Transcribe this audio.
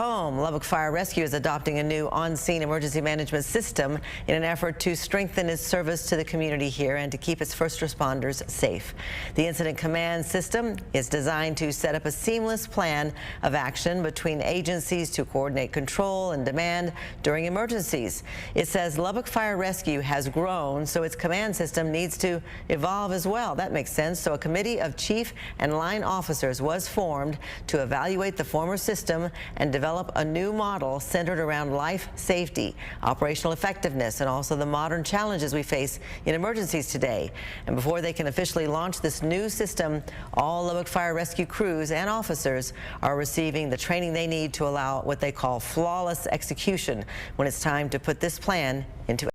Home. Lubbock Fire Rescue is adopting a new on-scene emergency management system in an effort to strengthen its service to the community here and to keep its first responders safe. The incident command system is designed to set up a seamless plan of action between agencies to coordinate control and demand during emergencies. It says Lubbock Fire Rescue has grown, so its command system needs to evolve as well. That makes sense. So a committee of chief and line officers was formed to evaluate the former system and develop a new model centered around life safety, operational effectiveness, and also the modern challenges we face in emergencies today. And before they can officially launch this new system, all Lubbock Fire Rescue crews and officers are receiving the training they need to allow what they call flawless execution when it's time to put this plan into